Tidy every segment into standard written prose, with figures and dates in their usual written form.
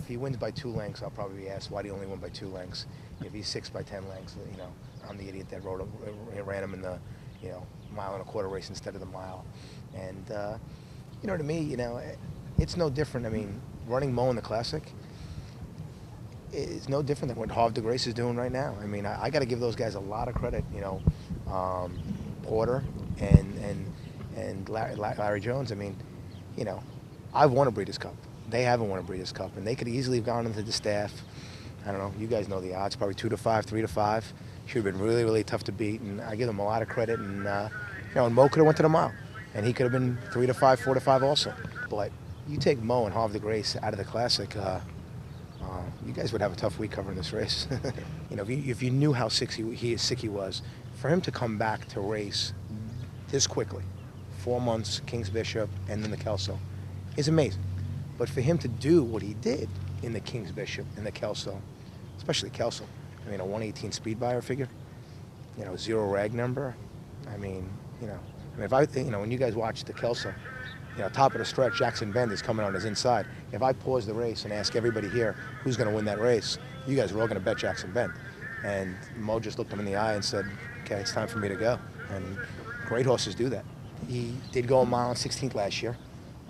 if he wins by 2 lengths, I'll probably be asked why do he only win by 2 lengths. If he's 6 by 10 lengths, you know, I'm the idiot that ran him in the, you know, 1.25 mile race instead of the mile. And you know, to me, you know, it's no different. I mean, running Mo in the Classic is no different than what Harv de Grace is doing right now. I mean, I got to give those guys a lot of credit. You know, Porter and Larry Jones. I mean, you know, I've won a Breeders' Cup. They haven't won a Breeders' Cup, and they could easily have gone into the staff. I don't know. You guys know the odds. Probably 2-5, 3-5. Should have been really, really tough to beat, and I give them a lot of credit. And you know, and Mo could have went to the mile, and he could have been 3-5, 4-5 also. But you take Mo and Harv de Grace out of the Classic, you guys would have a tough week covering this race. You know, if you knew how sick he was, for him to come back to race this quickly, 4 months, King's Bishop, and then the Kelso, is amazing. But for him to do what he did in the King's Bishop and the Kelso, especially Kelso, I mean, a 118 speed buyer figure, you know, 0 rag number. I mean, you know, you know, when you guys watch the Kelso, you know, top of the stretch, Jackson Bend is coming on his inside. If I pause the race and ask everybody here who's going to win that race, you guys are all going to bet Jackson Bend. And Mo just looked him in the eye and said, okay, it's time for me to go. And great horses do that. He did go a mile and 16th last year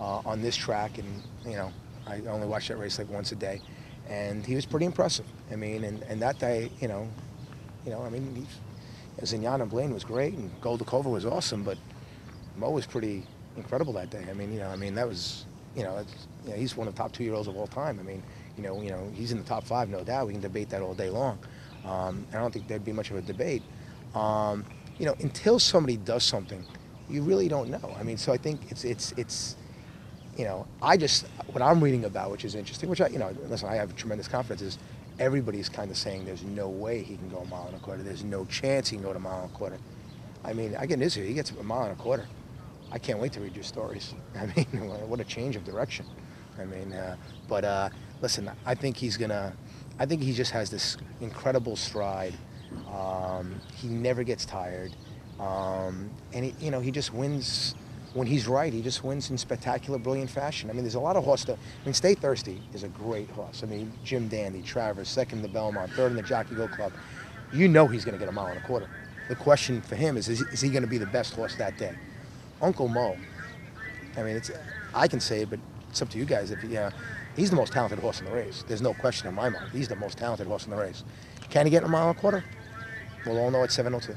on this track, and, you know, I only watched that race like once a day. And he was pretty impressive. I mean, and that day, you know, I mean, Zinyan and Blaine was great, and Goldacova was awesome, but Mo was pretty incredible that day. I mean, you know, that was, you know, he's one of the top 2-year-olds of all time. I mean, you know, he's in the top 5, no doubt. We can debate that all day long. I don't think there'd be much of a debate. You know, until somebody does something, you really don't know. I mean, so I think it's you know, what I'm reading about, which is interesting, which you know, listen, I have tremendous confidence, is everybody's kind of saying there's no way he can go 1.25 miles. There's no chance he can go to 1.25 miles. I mean, I get this here. He gets 1.25 miles. I can't wait to read your stories. I mean, what a change of direction. I mean, but listen, I think he just has this incredible stride. He never gets tired, and you know, he just wins. When he's right, he just wins in spectacular, brilliant fashion. I mean, there's a lot of horses. I mean, Stay Thirsty is a great horse. I mean, Jim Dandy, Travers, second in the Belmont, third in the Jockey Go Club. You know he's going to get 1.25 miles. The question for him is he going to be the best horse that day? Uncle Mo, I mean, I can say it, but it's up to you guys. He's the most talented horse in the race. There's no question in my mind. He's the most talented horse in the race. Can he get 1.25 miles? We'll all know at 7:02.